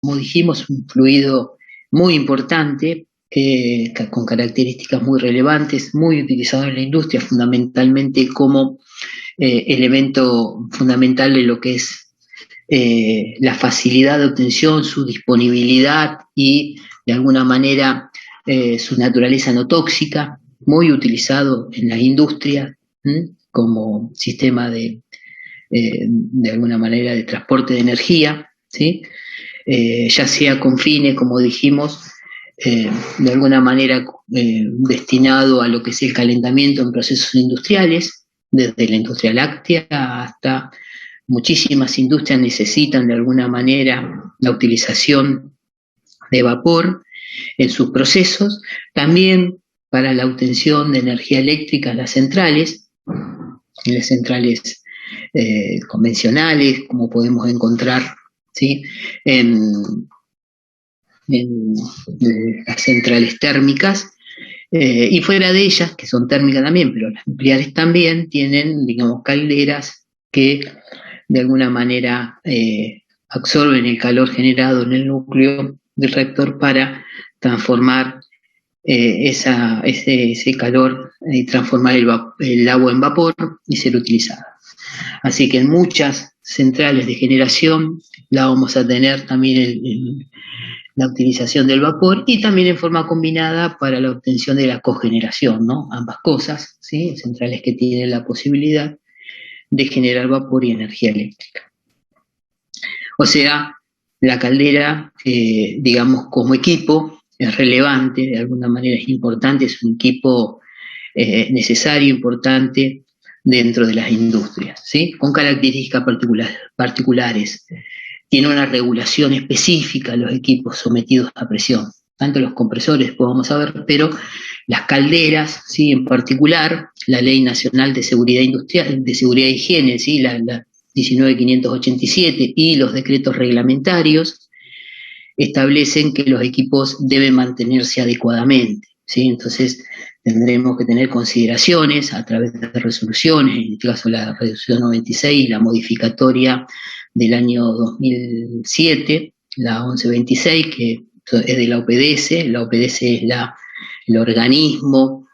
como dijimos, un fluido muy importante, con características muy relevantes, muy utilizado en la industria, fundamentalmente como elemento fundamental de lo que es la facilidad de obtención, su disponibilidad y, de alguna manera, su naturaleza no tóxica, muy utilizado en la industria como sistema de alguna manera, de transporte de energía, ¿sí? Ya sea con fines, como dijimos, de alguna manera destinado a lo que es el calentamiento en procesos industriales, desde la industria láctea hasta muchísimas industrias necesitan de alguna manera la utilización de vapor en sus procesos, también para la obtención de energía eléctrica en las centrales convencionales, como podemos encontrar, ¿sí?, en las centrales térmicas, y fuera de ellas, que son térmicas también, pero las nucleares también tienen, digamos, calderas que de alguna manera absorben el calor generado en el núcleo del reactor para transformar ese calor y transformar el agua en vapor y ser utilizada. Así que en muchas centrales de generación la vamos a tener también la utilización del vapor, y también en forma combinada para la obtención de la cogeneración, ¿no? Ambas cosas, ¿sí? Centrales que tienen la posibilidad de generar vapor y energía eléctrica. O sea, la caldera, digamos, como equipo, es relevante, de alguna manera es importante, es un equipo necesario, importante dentro de las industrias, ¿sí? Con características particulares. Tiene una regulación específica los equipos sometidos a presión, tanto los compresores, pues vamos a ver, pero las calderas, ¿sí?, en particular, la Ley Nacional de Seguridad Industrial, de Seguridad e Higiene, ¿sí?, la 19.587, y los decretos reglamentarios establecen que los equipos deben mantenerse adecuadamente, ¿sí? Entonces tendremos que tener consideraciones a través de resoluciones, en este caso la resolución 96, la modificatoria del año 2007, la 1126, que es de la OPDS. La OPDS es el organismo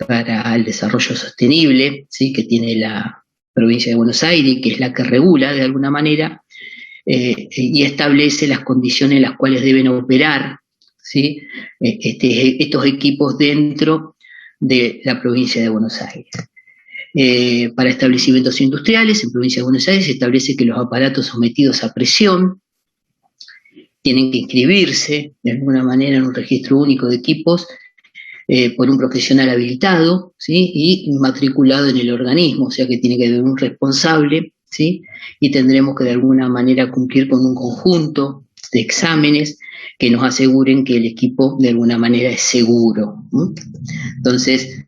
para el desarrollo sostenible, ¿sí?, que tiene la provincia de Buenos Aires, que es la que regula de alguna manera y establece las condiciones en las cuales deben operar, ¿sí?, estos equipos dentro de la provincia de Buenos Aires. Para establecimientos industriales, en provincia de Buenos Aires se establece que los aparatos sometidos a presión tienen que inscribirse de alguna manera en un registro único de equipos por un profesional habilitado, ¿sí?, y matriculado en el organismo, o sea que tiene que haber un responsable, ¿sí?, y tendremos que de alguna manera cumplir con un conjunto de exámenes que nos aseguren que el equipo de alguna manera es seguro. Entonces,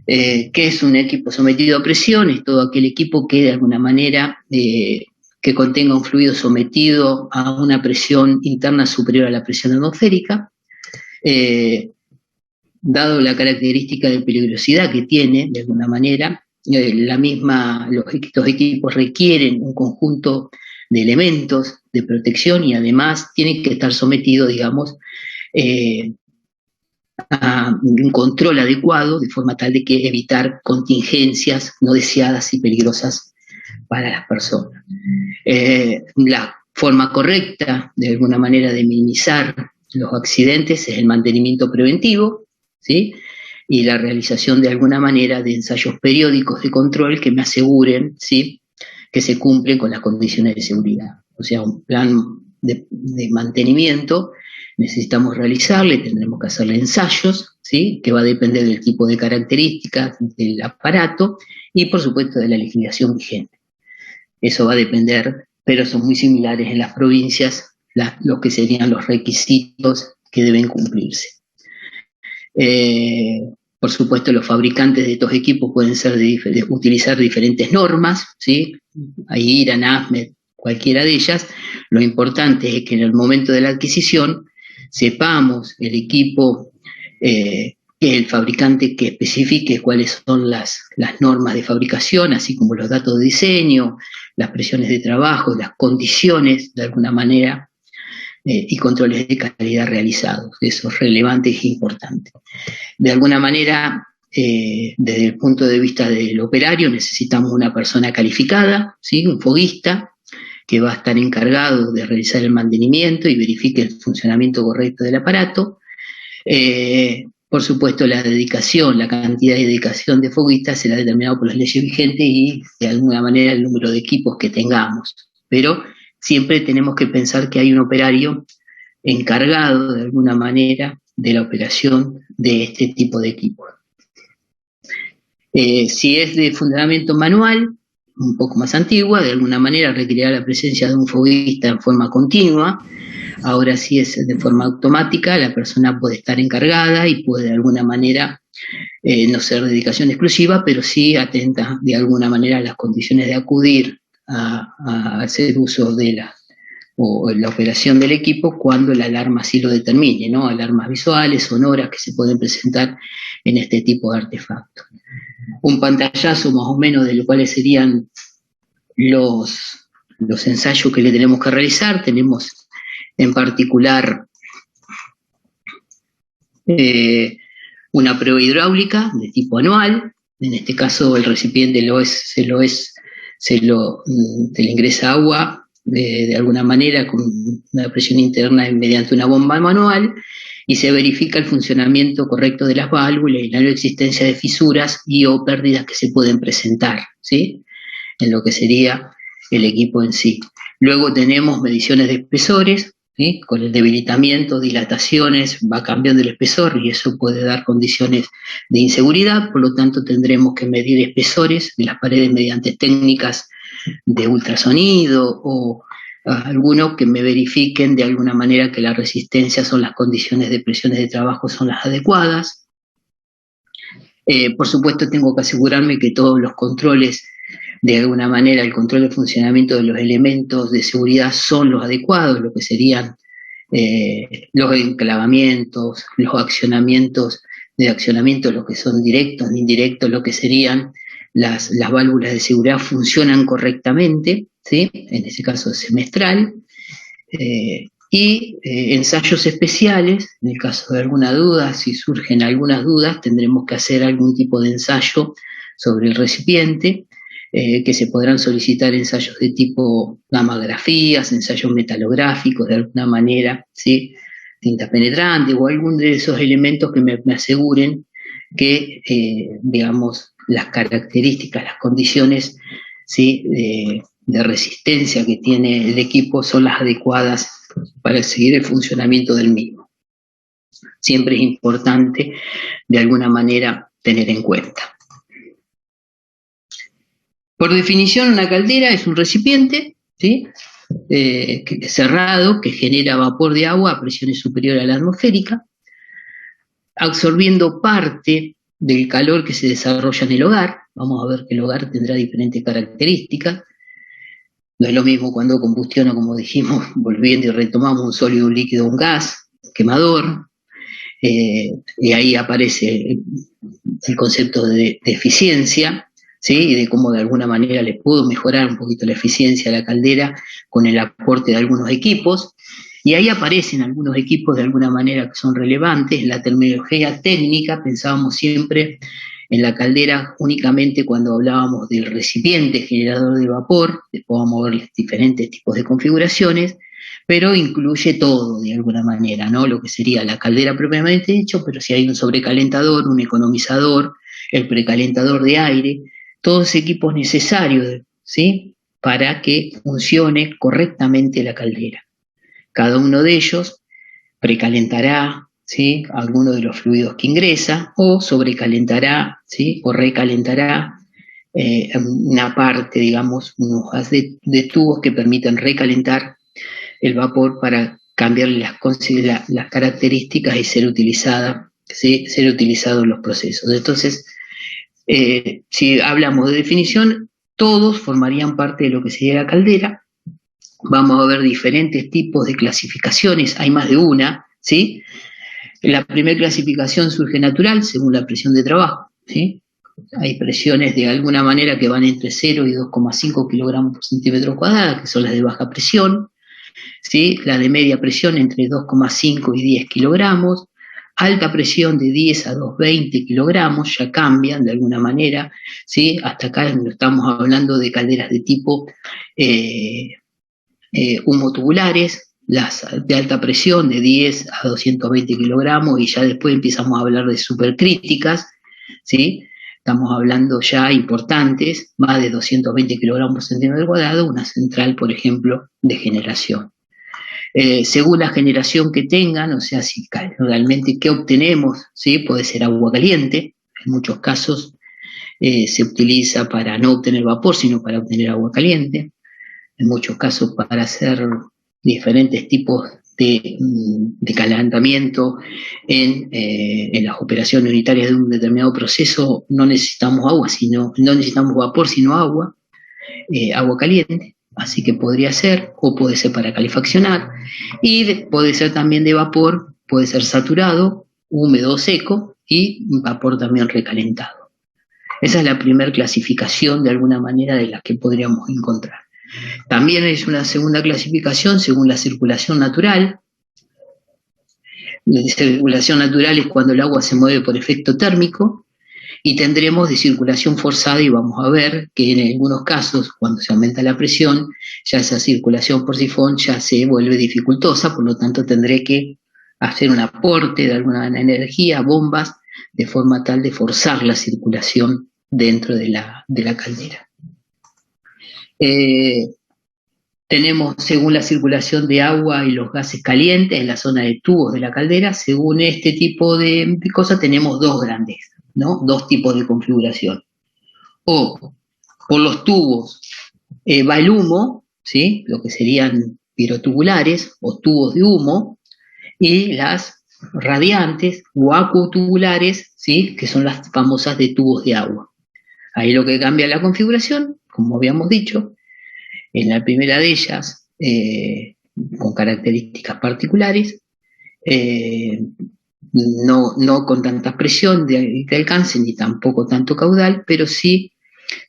¿qué es un equipo sometido a presión? Es todo aquel equipo que de alguna manera que contenga un fluido sometido a una presión interna superior a la presión atmosférica, dado la característica de peligrosidad que tiene, de alguna manera, estos equipos requieren un conjunto de elementos de protección y además tienen que estar sometidos, digamos, a un control adecuado, de forma tal de que evitar contingencias no deseadas y peligrosas para las personas. La forma correcta, de alguna manera, de minimizar los accidentes es el mantenimiento preventivo, ¿sí?, y la realización de alguna manera de ensayos periódicos de control que me aseguren, ¿sí?, que se cumplen con las condiciones de seguridad. O sea, un plan de mantenimiento necesitamos realizarle, tendremos que hacerle ensayos, ¿sí?, que va a depender del tipo de características del aparato y, por supuesto, de la legislación vigente. Eso va a depender, pero son muy similares en las provincias los que serían los requisitos que deben cumplirse. Por supuesto, los fabricantes de estos equipos pueden utilizar diferentes normas, ¿sí?, AIRA, ASME, cualquiera de ellas. Lo importante es que en el momento de la adquisición sepamos el equipo, que el fabricante que especifique cuáles son las normas de fabricación, así como los datos de diseño, las presiones de trabajo, las condiciones, de alguna manera, y controles de calidad realizados. Eso es relevante y importante. De alguna manera, desde el punto de vista del operario, necesitamos una persona calificada, ¿sí? Un foguista, que va a estar encargado de realizar el mantenimiento y verifique el funcionamiento correcto del aparato. Por supuesto, la cantidad de dedicación de foguistas será determinado por las leyes vigentes y de alguna manera el número de equipos que tengamos. Pero siempre tenemos que pensar que hay un operario encargado de alguna manera de la operación de este tipo de equipos. Si es de funcionamiento manual, un poco más antigua, de alguna manera requerirá la presencia de un foguista en forma continua. Ahora, si es de forma automática, la persona puede estar encargada y puede de alguna manera no ser dedicación exclusiva, pero sí atenta de alguna manera a las condiciones de acudir a hacer uso de la operación del equipo cuando la alarma así lo determine, ¿no? Alarmas visuales, sonoras que se pueden presentar en este tipo de artefactos. Un pantallazo más o menos de lo cuales serían los ensayos que le tenemos que realizar. Tenemos en particular una prueba hidráulica de tipo anual. En este caso el recipiente se le ingresa agua de alguna manera con una presión interna mediante una bomba manual, y se verifica el funcionamiento correcto de las válvulas y la no existencia de fisuras y o pérdidas que se pueden presentar, ¿sí? En lo que sería el equipo en sí. Luego tenemos mediciones de espesores, ¿sí? Con el debilitamiento, dilataciones, va cambiando el espesor y eso puede dar condiciones de inseguridad, por lo tanto tendremos que medir espesores de las paredes mediante técnicas de ultrasonido o algunos que me verifiquen de alguna manera que la resistencia son las condiciones de presiones de trabajo son las adecuadas. Por supuesto tengo que asegurarme que todos los controles, de alguna manera el control de funcionamiento de los elementos de seguridad son los adecuados, lo que serían los enclavamientos, los accionamientos de accionamiento, los que son directos, indirectos, lo que serían las válvulas de seguridad funcionan correctamente, ¿sí? En ese caso semestral, y ensayos especiales, en el caso de alguna duda, si surgen algunas dudas, tendremos que hacer algún tipo de ensayo sobre el recipiente, que se podrán solicitar ensayos de tipo gammagrafías, ensayos metalográficos de alguna manera, ¿sí? Tinta penetrante o algún de esos elementos que me aseguren que, digamos, las características, las condiciones, ¿sí? de resistencia que tiene el equipo son las adecuadas para seguir el funcionamiento del mismo. Siempre es importante, de alguna manera, tener en cuenta. Por definición, una caldera es un recipiente, ¿sí? Cerrado que genera vapor de agua a presiones superiores a la atmosférica, absorbiendo parte del calor que se desarrolla en el hogar. Vamos a ver que el hogar tendrá diferentes características. No es lo mismo cuando combustiona, como dijimos, volviendo y retomamos un sólido, un líquido, un gas, quemador. Y ahí aparece el concepto de eficiencia, ¿sí? Y de cómo de alguna manera le puedo mejorar un poquito la eficiencia a la caldera con el aporte de algunos equipos. Y ahí aparecen algunos equipos de alguna manera que son relevantes. La terminología técnica, pensábamos siempre en la caldera únicamente cuando hablábamos del recipiente generador de vapor, después vamos a ver los diferentes tipos de configuraciones, pero incluye todo de alguna manera, ¿no? Lo que sería la caldera propiamente dicho, pero si hay un sobrecalentador, un economizador, el precalentador de aire, todos equipos necesarios, ¿sí? Para que funcione correctamente la caldera. Cada uno de ellos precalentará, ¿sí? Alguno de los fluidos que ingresa, o sobrecalentará, ¿sí? O recalentará una parte, digamos, unos haz de tubos que permiten recalentar el vapor para cambiar las características y ser utilizado en los procesos. Entonces, si hablamos de definición, todos formarían parte de lo que sería la caldera. Vamos a ver diferentes tipos de clasificaciones, hay más de una, ¿sí? La primera clasificación surge natural según la presión de trabajo, ¿sí? Hay presiones de alguna manera que van entre 0 y 2,5 kilogramos por centímetro cuadrado, que son las de baja presión. ¿sí? La de media presión entre 2,5 y 10 kilogramos, alta presión de 10 a 220 kilogramos, ya cambian de alguna manera, ¿sí? Hasta acá estamos hablando de calderas de tipo humotubulares, las de alta presión de 10 a 220 kilogramos, y ya después empezamos a hablar de supercríticas, ¿sí? Estamos hablando ya importantes, más de 220 kilogramos por centímetro cuadrado, una central, por ejemplo, de generación. Según la generación que tengan, o sea, si realmente qué obtenemos, ¿sí? Puede ser agua caliente, en muchos casos se utiliza para no obtener vapor, sino para obtener agua caliente, en muchos casos para hacer diferentes tipos de calentamiento en las operaciones unitarias de un determinado proceso. No necesitamos agua, no necesitamos vapor, sino agua caliente. Así que podría ser, o puede ser para calefaccionar, y puede ser también de vapor, puede ser saturado, húmedo o seco, y vapor también recalentado. Esa es la primera clasificación, de alguna manera, de las que podríamos encontrar. También es una segunda clasificación según la circulación natural. La circulación natural es cuando el agua se mueve por efecto térmico, y tendremos de circulación forzada, y vamos a ver que en algunos casos, cuando se aumenta la presión, ya esa circulación por sifón ya se vuelve dificultosa, por lo tanto tendré que hacer un aporte de alguna energía, bombas, de forma tal de forzar la circulación dentro de la caldera. Tenemos, según la circulación de agua y los gases calientes en la zona de tubos de la caldera, según este tipo de cosas tenemos dos grandes, ¿no? Dos tipos de configuración. O por los tubos va el humo, ¿sí? Lo que serían pirotubulares o tubos de humo, y las radiantes o acuatubulares, ¿sí? Que son las famosas de tubos de agua. Ahí lo que cambia la configuración, como habíamos dicho, en la primera de ellas, con características particulares, no con tanta presión de alcance, ni tampoco tanto caudal, pero sí,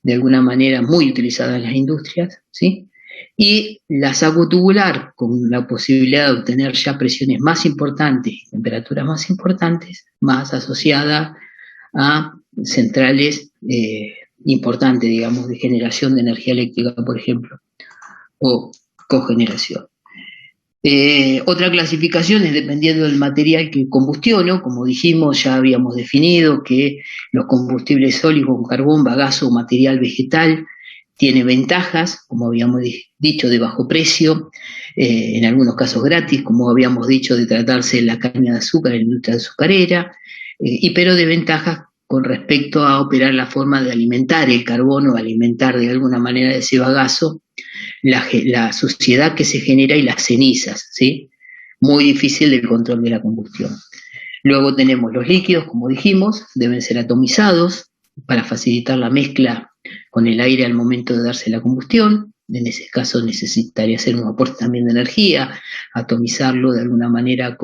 de alguna manera, muy utilizada en las industrias, ¿sí? Y la acuatubular, con la posibilidad de obtener ya presiones más importantes, temperaturas más importantes, más asociada a centrales importantes, digamos, de generación de energía eléctrica, por ejemplo, o cogeneración. Otra clasificación es dependiendo del material que combustiono. Como dijimos, ya habíamos definido que los combustibles sólidos con carbón, bagazo o material vegetal tiene ventajas, como habíamos dicho, de bajo precio, en algunos casos gratis, como habíamos dicho, de tratarse de la caña de azúcar en la industria azucarera, pero de ventajas con respecto a operar la forma de alimentar el carbón o alimentar de alguna manera ese bagazo, la suciedad que se genera y las cenizas, ¿sí? Muy difícil el control de la combustión. Luego tenemos los líquidos, como dijimos, deben ser atomizados para facilitar la mezcla con el aire al momento de darse la combustión. En ese caso necesitaría hacer un aporte también de energía, atomizarlo de alguna manera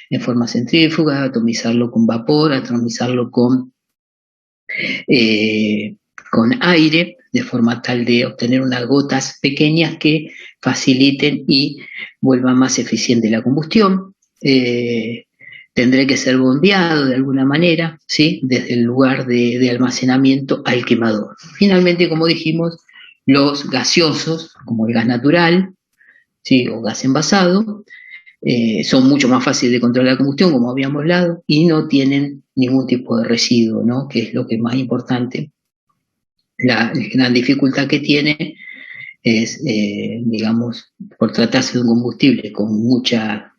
en forma centrífuga, atomizarlo con vapor, atomizarlo con aire, de forma tal de obtener unas gotas pequeñas que faciliten y vuelvan más eficiente la combustión. Tendré que ser bombeado de alguna manera, ¿sí? Desde el lugar de almacenamiento al quemador. Finalmente, como dijimos, los gaseosos, como el gas natural, ¿sí? O gas envasado, son mucho más fáciles de controlar la combustión, como habíamos hablado, y no tienen ningún tipo de residuo, ¿no? Que es lo que es más importante. La gran dificultad que tiene es, digamos, por tratarse de un combustible con mucha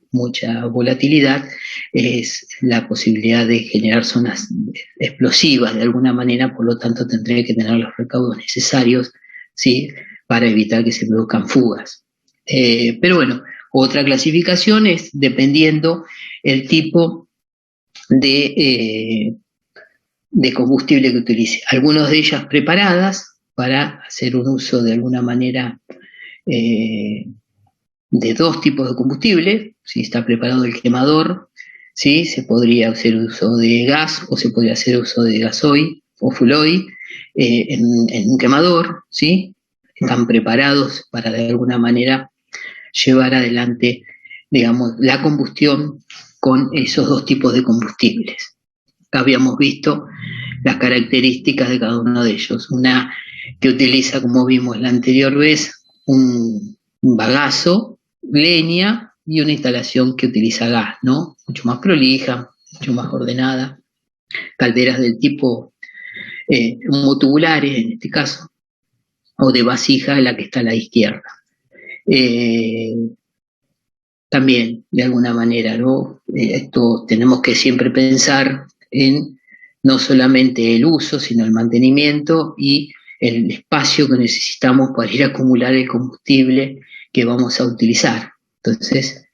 volatilidad, es la posibilidad de generar zonas explosivas de alguna manera, por lo tanto tendré que tener los recaudos necesarios, ¿sí? Para evitar que se produzcan fugas. Pero bueno, otra clasificación es dependiendo el tipo de combustible que utilice. Algunas de ellas preparadas para hacer un uso de alguna manera de dos tipos de combustible. Si está preparado el quemador, ¿sí? Se podría hacer uso de gas o se podría hacer uso de gasoil o fuel oil en un quemador, ¿sí? Están preparados para de alguna manera llevar adelante, digamos, la combustión con esos dos tipos de combustibles. Habíamos visto las características de cada uno de ellos. Una que utiliza, como vimos la anterior vez, un bagazo, leña, y una instalación que utiliza gas, ¿no? Mucho más prolija, mucho más ordenada. Calderas del tipo homotubulares, en este caso, o de vasija, la que está a la izquierda. También, de alguna manera, ¿no? Esto tenemos que siempre pensar en no solamente el uso, sino el mantenimiento y el espacio que necesitamos para ir a acumular el combustible que vamos a utilizar. Entonces,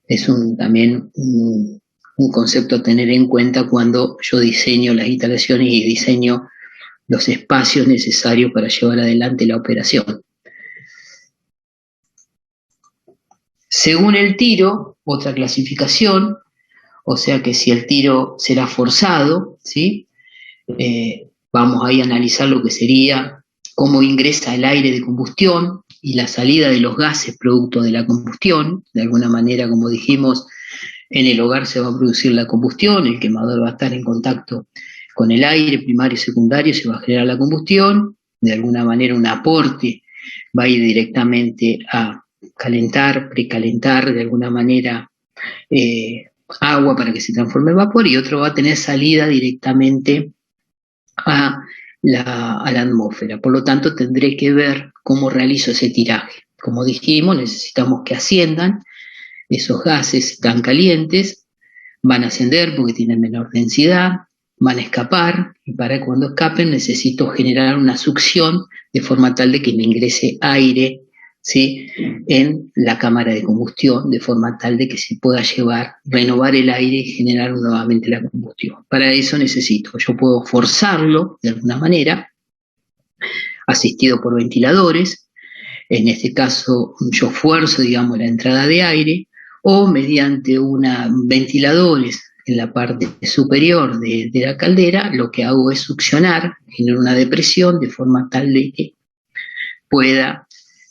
es también un concepto a tener en cuenta cuando yo diseño las instalaciones y diseño los espacios necesarios para llevar adelante la operación. Según el tiro, otra clasificación, o sea que si el tiro será forzado, ¿sí? Vamos ahí a analizar lo que sería cómo ingresa el aire de combustión y la salida de los gases producto de la combustión. De alguna manera, como dijimos, en el hogar se va a producir la combustión, el quemador va a estar en contacto con el aire primario y secundario, se va a generar la combustión, de alguna manera un aporte va a ir directamente a calentar, precalentar de alguna manera agua para que se transforme en vapor, y otro va a tener salida directamente a la atmósfera. Por lo tanto, tendré que ver cómo realizo ese tiraje. Como dijimos, necesitamos que asciendan. Esos gases tan calientes van a ascender porque tienen menor densidad, van a escapar, y para cuando escapen necesito generar una succión de forma tal de que me ingrese aire, ¿sí?, en la cámara de combustión, de forma tal de que se pueda renovar el aire y generar nuevamente la combustión. Para eso yo puedo forzarlo de alguna manera, asistido por ventiladores. En este caso yo fuerzo, digamos, la entrada de aire, o mediante ventiladores en la parte superior de la caldera, lo que hago es succionar, genero una depresión de forma tal de que pueda,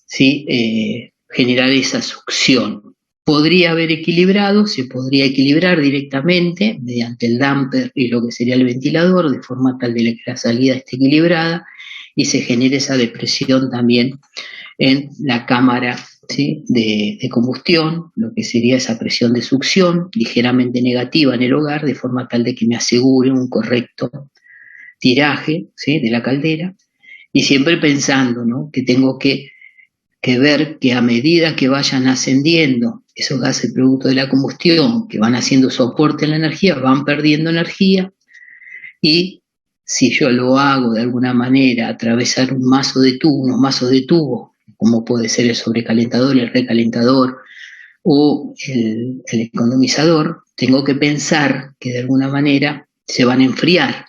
¿sí?, generar esa succión. Se podría equilibrar directamente mediante el damper y lo que sería el ventilador, de forma tal de que la salida esté equilibrada y se genere esa depresión también en la cámara, ¿sí?, de combustión, lo que sería esa presión de succión ligeramente negativa en el hogar, de forma tal de que me asegure un correcto tiraje, ¿sí?, de la caldera, y siempre pensando, ¿no?, que tengo que ver que a medida que vayan ascendiendo esos gases producto de la combustión, que van haciendo soporte a la energía, van perdiendo energía, y si yo lo hago de alguna manera, atravesar unos mazos de tubo, como puede ser el sobrecalentador, el recalentador o el economizador, tengo que pensar que de alguna manera se van a enfriar.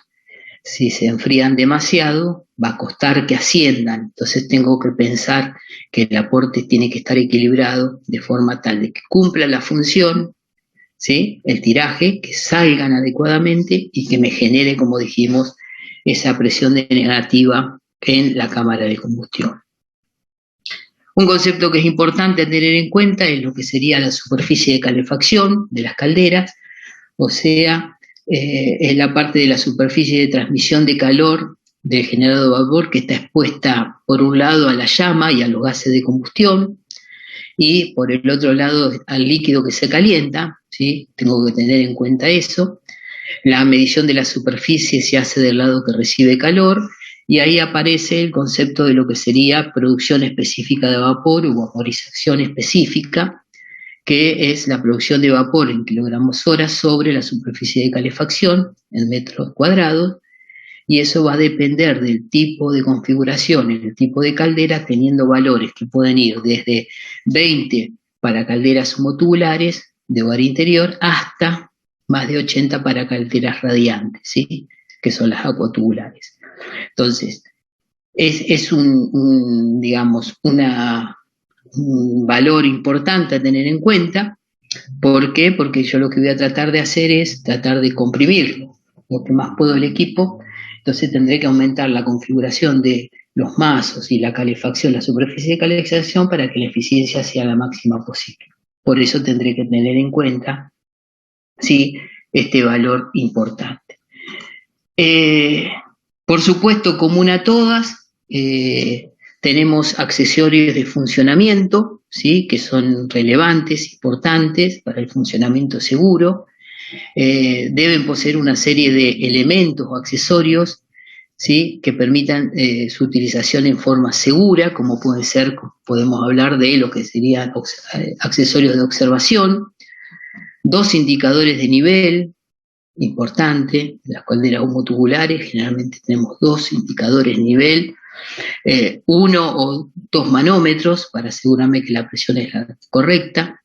Si se enfrían demasiado, va a costar que asciendan. Entonces tengo que pensar que el aporte tiene que estar equilibrado de forma tal de que cumpla la función, ¿sí?, el tiraje, que salgan adecuadamente y que me genere, como dijimos, esa presión negativa en la cámara de combustión. Un concepto que es importante tener en cuenta es lo que sería la superficie de calefacción de las calderas, o sea, es la parte de la superficie de transmisión de calor del generador de vapor que está expuesta por un lado a la llama y a los gases de combustión, y por el otro lado al líquido que se calienta, ¿sí? Tengo que tener en cuenta eso. La medición de la superficie se hace del lado que recibe calor, y ahí aparece el concepto de lo que sería producción específica de vapor o vaporización específica, que es la producción de vapor en kilogramos hora sobre la superficie de calefacción en metros cuadrados, y eso va a depender del tipo de configuración, el tipo de caldera, teniendo valores que pueden ir desde 20 para calderas homotubulares de hogar interior hasta más de 80 para calderas radiantes, ¿sí?, que son las acuatubulares. Entonces, es digamos, un valor importante a tener en cuenta. ¿Por qué? Porque yo lo que voy a tratar de hacer es tratar de comprimir lo que más puedo el equipo Entonces tendré que aumentar la configuración de los mazos y la calefacción, la superficie de calefacción, para que la eficiencia sea la máxima posible. Por eso tendré que tener en cuenta, ¿sí?, este valor importante. Por supuesto, común a todas, tenemos accesorios de funcionamiento, ¿sí?, que son relevantes, importantes para el funcionamiento seguro. Deben poseer una serie de elementos o accesorios, ¿sí?, que permitan su utilización en forma segura, como puede ser, podemos hablar de lo que serían accesorios de observación, 2 indicadores de nivel, importante, las calderas humotubulares generalmente tenemos 2 indicadores de nivel, 1 o 2 manómetros para asegurarme que la presión es la correcta.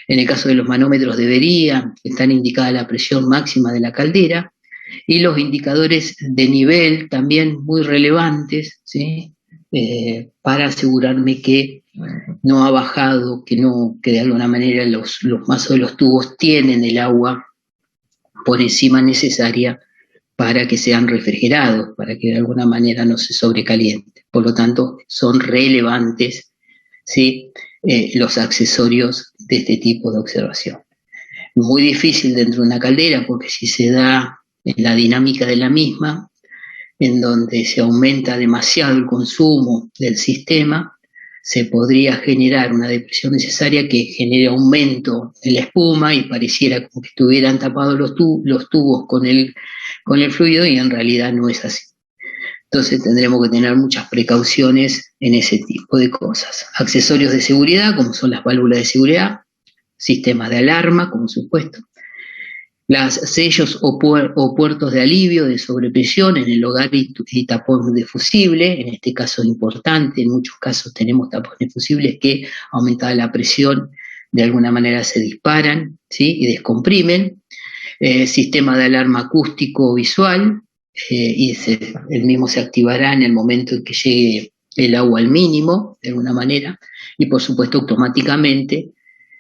En el caso de los manómetros debería estar indicada la presión máxima de la caldera, y los indicadores de nivel también muy relevantes, ¿sí?, para asegurarme que no ha bajado, que de alguna manera los mazos de los tubos tienen el agua por encima necesaria para que sean refrigerados, para que de alguna manera no se sobrecaliente. Por lo tanto, son relevantes, ¿sí?, los accesorios de este tipo de observación. Muy difícil dentro de una caldera, porque si se da en la dinámica de la misma, en donde se aumenta demasiado el consumo del sistema, se podría generar una depresión necesaria que genere aumento en la espuma y pareciera como que estuvieran tapados los tubos con el fluido, y en realidad no es así. Entonces tendremos que tener muchas precauciones en ese tipo de cosas. Accesorios de seguridad, como son las válvulas de seguridad, sistemas de alarma, como supuesto, las sellos o puertos de alivio de sobrepresión en el hogar y tapón de fusible. En este caso es importante, en muchos casos tenemos tapones fusibles que, aumentada la presión, de alguna manera se disparan, ¿sí?, y descomprimen. Sistema de alarma acústico visual, y el mismo se activará en el momento en que llegue el agua al mínimo, de alguna manera, y por supuesto automáticamente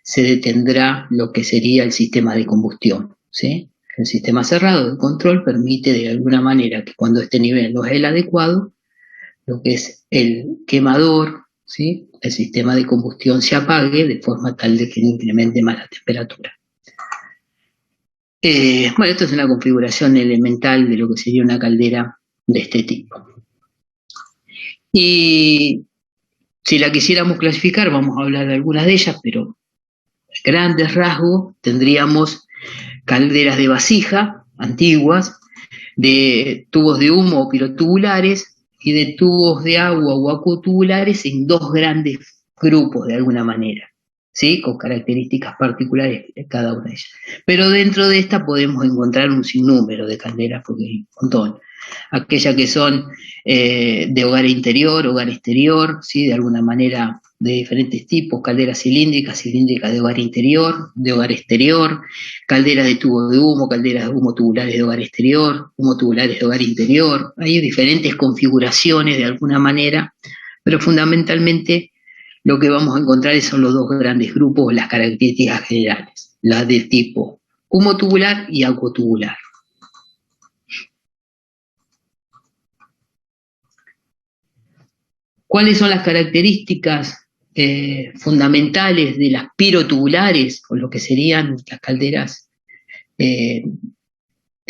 se detendrá lo que sería el sistema de combustión, ¿sí? El sistema cerrado de control permite de alguna manera que cuando este nivel no es el adecuado, lo que es el quemador, ¿sí?, el sistema de combustión se apague de forma tal de que no incremente más la temperatura. Bueno, esto es una configuración elemental de lo que sería una caldera de este tipo. Y si la quisiéramos clasificar, vamos a hablar de algunas de ellas, pero a grandes rasgos tendríamos calderas de vasija antiguas, de tubos de humo o pirotubulares, y de tubos de agua o acuatubulares en 2 grandes grupos de alguna manera, ¿sí?, con características particulares de cada una de ellas. Pero dentro de esta podemos encontrar un sinnúmero de calderas, porque hay un montón. Aquellas que son de hogar interior, hogar exterior, ¿sí?, de alguna manera de diferentes tipos: calderas cilíndricas de hogar interior, de hogar exterior, calderas de tubo de humo, calderas de humo tubulares de hogar exterior, humo tubulares de hogar interior. Hay diferentes configuraciones de alguna manera, pero fundamentalmente lo que vamos a encontrar son los 2 grandes grupos, las características generales, las de tipo humo tubular y acuotubular. ¿Cuáles son las características fundamentales de las pirotubulares, o lo que serían las calderas de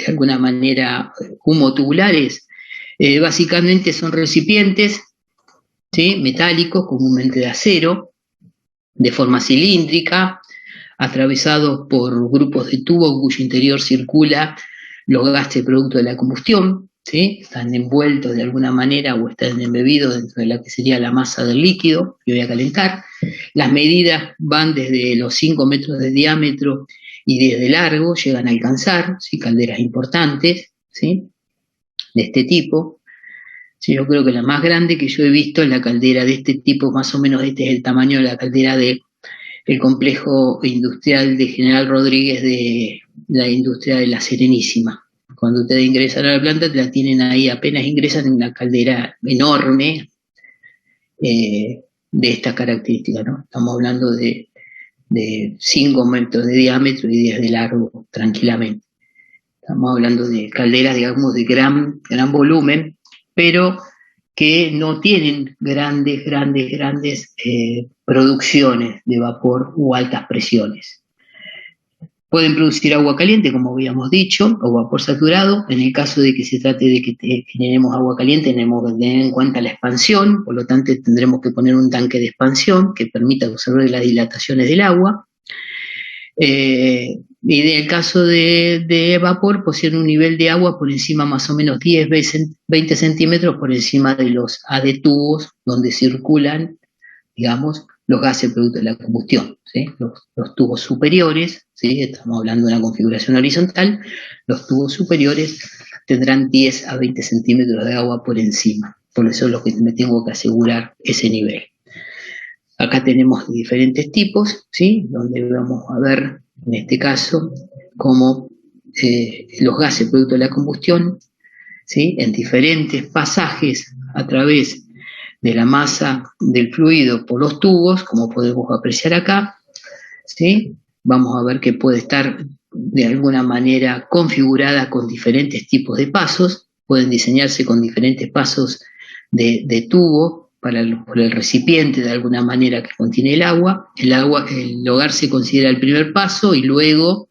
alguna manera humotubulares? Básicamente son recipientes, ¿sí?, metálicos, comúnmente de acero, de forma cilíndrica, atravesados por grupos de tubo cuyo interior circula los gases producto de la combustión, ¿sí?, están envueltos de alguna manera o están embebidos dentro de la que sería la masa del líquido que voy a calentar. Las medidas van desde los 5 metros de diámetro y desde largo llegan a alcanzar, ¿sí?, calderas importantes, ¿sí?, de este tipo. Sí, yo creo que la más grande que yo he visto es la caldera de este tipo, más o menos este es el tamaño de la caldera del complejo industrial de General Rodríguez, de la industria de La Serenísima. Cuando ustedes ingresan a la planta, la tienen ahí, apenas ingresan, en una caldera enorme de esta característica, ¿no? Estamos hablando de 5 metros de diámetro y 10 de largo, tranquilamente. Estamos hablando de calderas, digamos, de gran volumen, pero que no tienen grandes producciones de vapor u altas presiones. Pueden producir agua caliente, como habíamos dicho, o vapor saturado. En el caso de que se trate de que generemos agua caliente, tenemos que tener en cuenta la expansión, por lo tanto tendremos que poner un tanque de expansión que permita absorber las dilataciones del agua. Y en el caso de vapor, pusieron un nivel de agua por encima más o menos 10, 20 centímetros por encima de los adetubos donde circulan, digamos, los gases producto de la combustión, ¿sí? Los tubos superiores, ¿sí? Estamos hablando de una configuración horizontal, los tubos superiores tendrán 10 a 20 centímetros de agua por encima, por eso es lo que me tengo que asegurar ese nivel. Acá tenemos diferentes tipos, ¿sí? Donde vamos a ver, en este caso, cómo los gases producto de la combustión, ¿sí? En diferentes pasajes a través de la masa del fluido por los tubos, como podemos apreciar acá, ¿sí? Vamos a ver que puede estar de alguna manera configurada con diferentes tipos de pasos, pueden diseñarse con diferentes pasos de tubo por el recipiente de alguna manera que contiene el agua. El hogar se considera el primer paso y luego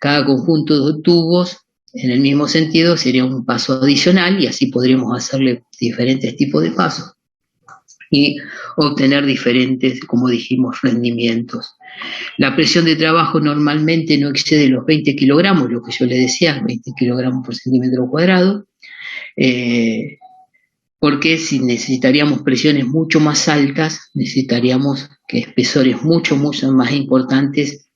cada conjunto de tubos en el mismo sentido sería un paso adicional y así podríamos hacerle diferentes tipos de pasos y obtener diferentes, como dijimos, rendimientos. La presión de trabajo normalmente no excede los 20 kilogramos, lo que yo le decía, 20 kilogramos por centímetro cuadrado, porque si necesitaríamos presiones mucho más altas, necesitaríamos que espesores mucho más importantes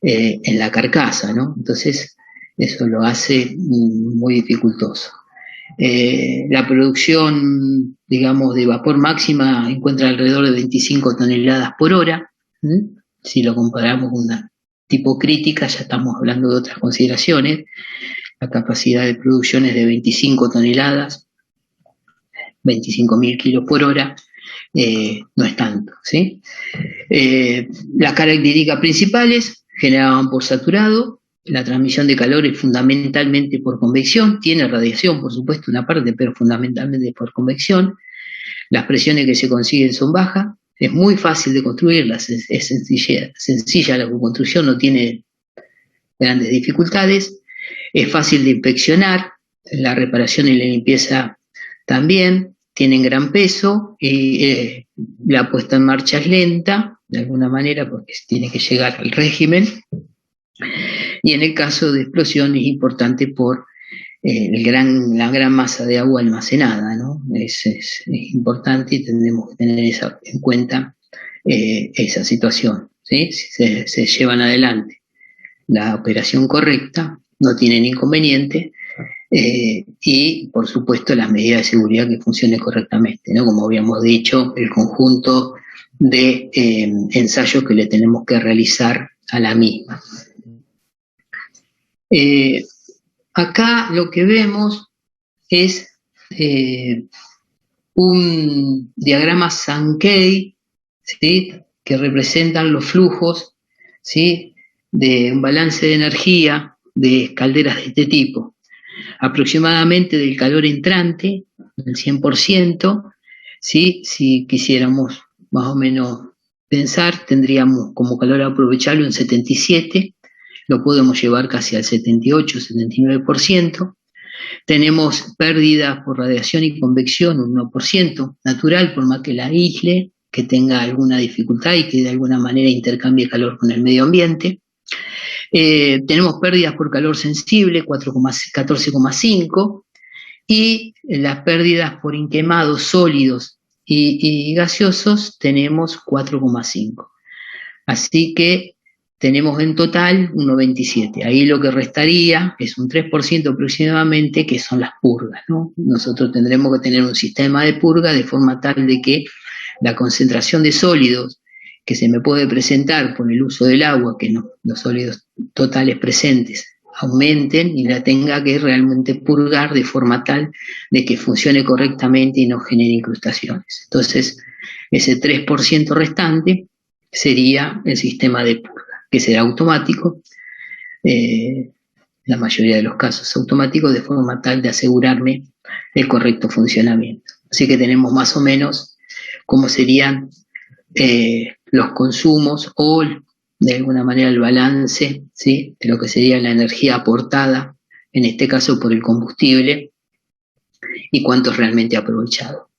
en la carcasa, ¿no? Entonces, eso lo hace muy dificultoso. La producción, digamos, de vapor máxima encuentra alrededor de 25 toneladas por hora. Si lo comparamos con una tipo crítica, ya estamos hablando de otras consideraciones. La capacidad de producción es de 25 toneladas, 25.000 kilos por hora, no es tanto, ¿sí? Las características principales: genera vapor saturado. La transmisión de calor es fundamentalmente por convección, tiene radiación, por supuesto, una parte, pero fundamentalmente por convección. Las presiones que se consiguen son bajas, es muy fácil de construirlas, es sencilla la construcción, no tiene grandes dificultades, es fácil de inspeccionar, la reparación y la limpieza también, tienen gran peso y la puesta en marcha es lenta, de alguna manera, porque tiene que llegar al régimen. Y en el caso de explosión es importante por la gran masa de agua almacenada, ¿no? Es importante y tendremos que tener en cuenta esa situación, ¿sí? Si se llevan adelante la operación correcta, no tienen inconveniente, y por supuesto las medidas de seguridad que funcionen correctamente, ¿no? Como habíamos dicho, el conjunto de ensayos que le tenemos que realizar a la misma. Acá lo que vemos es un diagrama Sankey, ¿sí? Que representan los flujos, ¿sí? De un balance de energía de calderas de este tipo. Aproximadamente del calor entrante, el 100%, ¿sí? Si quisiéramos más o menos pensar, tendríamos como calor aprovechable un 77%, lo podemos llevar casi al 78, 79%. Tenemos pérdidas por radiación y convección, un 1% natural, por más que la aísle, que tenga alguna dificultad y que de alguna manera intercambie calor con el medio ambiente. Tenemos pérdidas por calor sensible, 14,5, y las pérdidas por inquemados sólidos y gaseosos tenemos 4,5. Así que tenemos en total un 97. Ahí lo que restaría es un 3% aproximadamente, que son las purgas, ¿no? Nosotros tendremos que tener un sistema de purga de forma tal de que la concentración de sólidos que se me puede presentar por el uso del agua, que no, los sólidos totales presentes aumenten y la tenga que realmente purgar de forma tal de que funcione correctamente y no genere incrustaciones. Entonces, ese 3% restante sería el sistema de purga, que será automático, la mayoría de los casos automáticos, de forma tal de asegurarme el correcto funcionamiento. Así que tenemos más o menos cómo serían los consumos o de alguna manera el balance, ¿sí?, de lo que sería la energía aportada, en este caso por el combustible, y cuánto es realmente aprovechado.